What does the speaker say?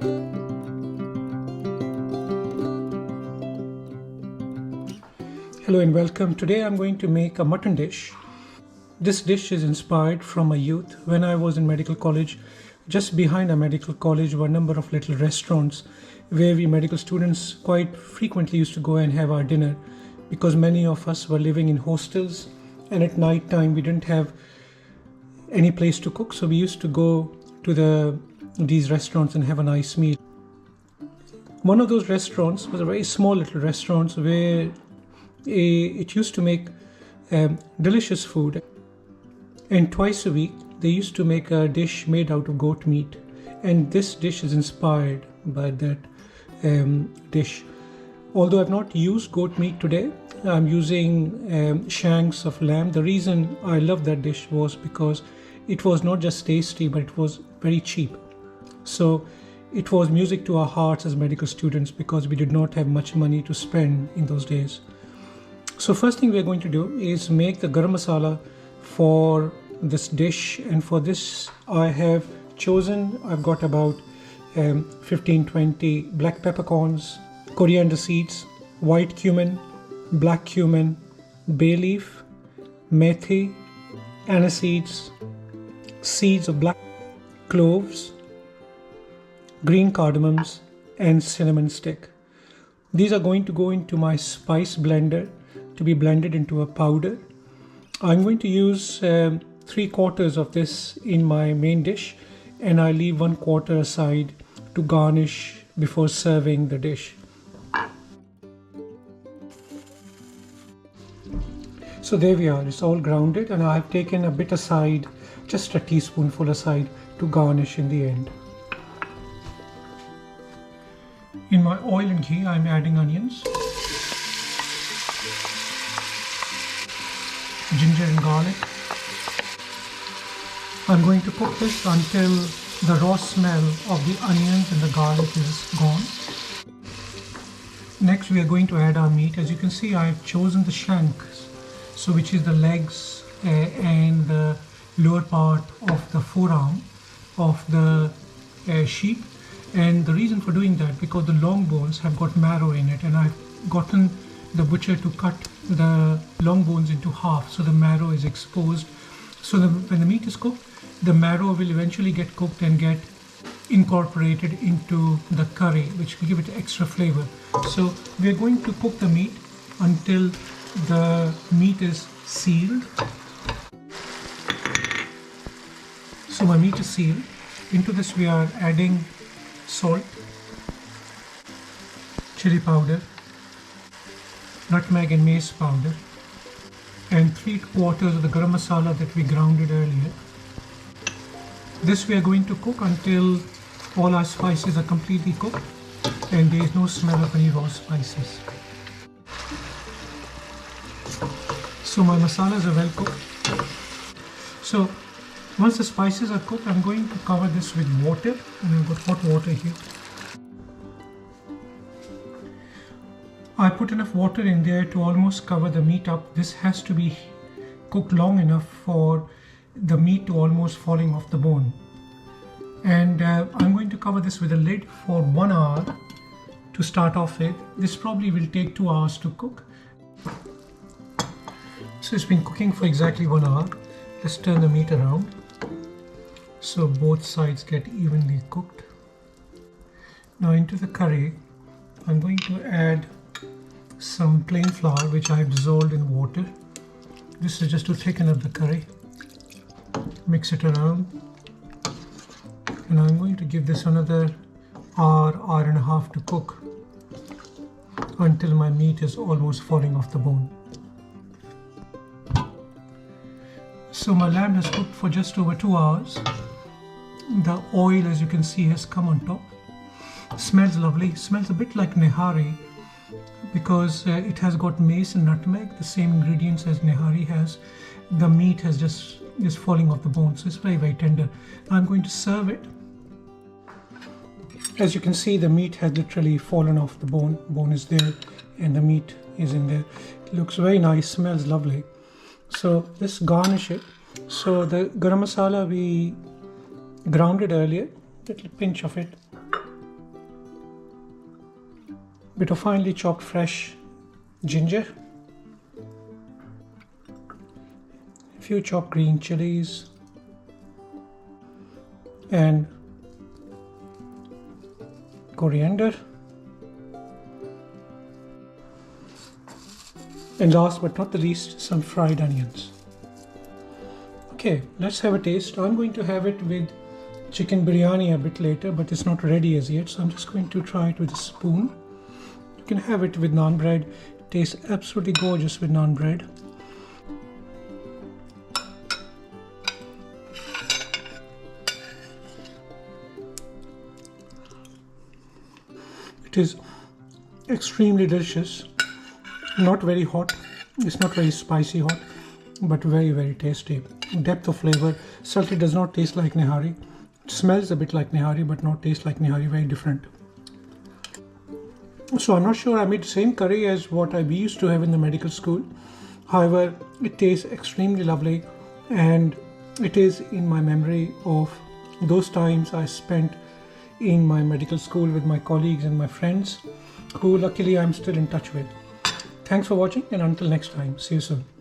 Hello and welcome. Today I'm going to make a mutton dish. This dish is inspired from my youth. When I was in medical college, just behind our medical college were a number of little restaurants where we medical students quite frequently used to go and have our dinner, because many of us were living in hostels and at night time we didn't have any place to cook, so we used to go to these restaurants and have a nice meal. One of those restaurants was a very small little restaurant where it used to make delicious food, and twice a week they used to make a dish made out of goat meat, and this dish is inspired by that dish. Although I've not used goat meat today, I'm using shanks of lamb. The reason I love that dish was because it was not just tasty, but it was very cheap. So it was music to our hearts as medical students because we did not have much money to spend in those days. So first thing we're going to do is make the garam masala for this dish, and for this I've got about 15-20 black peppercorns, coriander seeds, white cumin, black cumin, bay leaf, methi, anise seeds, seeds of black cloves, green cardamoms, and cinnamon stick. These are going to go into my spice blender to be blended into a powder. I'm going to use 3/4 of this in my main dish, and I leave 1/4 aside to garnish before serving the dish. So there we are, it's all grounded, and I've taken a bit aside, just a teaspoonful aside, to garnish in the end. In my oil and ghee, I'm adding onions, ginger and garlic. I'm going to cook this until the raw smell of the onions and the garlic is gone. Next we are going to add our meat. As you can see, I've chosen the shanks, so which is the legs and the lower part of the forearm of the sheep. And the reason for doing that, because the long bones have got marrow in it, and I've gotten the butcher to cut the long bones into half so the marrow is exposed. So when the meat is cooked, the marrow will eventually get cooked and get incorporated into the curry, which will give it extra flavor. So we are going to cook the meat until the meat is sealed. So my meat is sealed. Into this we are adding salt, chili powder, nutmeg and mace powder, and 3/4 of the garam masala that we grounded earlier. This we are going to cook until all our spices are completely cooked and there is no smell of any raw spices. So my masalas are well cooked. So once the spices are cooked, I'm going to cover this with water, and I've got hot water here. I put enough water in there to almost cover the meat up. This has to be cooked long enough for the meat to almost falling off the bone. And I'm going to cover this with a lid for 1 hour to start off with. This probably will take 2 hours to cook. So it's been cooking for exactly 1 hour. Let's turn the meat around so both sides get evenly cooked. Now into the curry, I'm going to add some plain flour which I have dissolved in water. This is just to thicken up the curry. Mix it around, and I'm going to give this another hour and a half to cook until my meat is almost falling off the bone. So my lamb has cooked for just over 2 hours. The oil, as you can see, has come on top. Smells lovely. Smells a bit like nehari because it has got mace and nutmeg, the same ingredients as nehari has. The meat has just falling off the bone, so it's very, very tender. I'm going to serve it. As you can see, the meat has literally fallen off the bone. Bone is there and the meat is in there. It looks very nice, smells lovely. So let's garnish it. So the garam masala we grounded earlier, little pinch of it, bit of finely chopped fresh ginger, a few chopped green chilies, and coriander, and last but not the least, some fried onions. Okay, let's have a taste. I'm going to have it with chicken biryani a bit later, but it's not ready as yet, so I'm just going to try it with a spoon. You can have it with naan bread. It tastes absolutely gorgeous with naan bread. It is extremely delicious, not very hot, it's not very spicy hot, but very, very tasty. Depth of flavor. Salty does not taste like nihari. It smells a bit like nihari, but not taste like nihari, very different. So I'm not sure I made the same curry as what I used to have in the medical school. However, it tastes extremely lovely, and it is in my memory of those times I spent in my medical school with my colleagues and my friends, who luckily I'm still in touch with. Thanks for watching, and until next time, see you soon.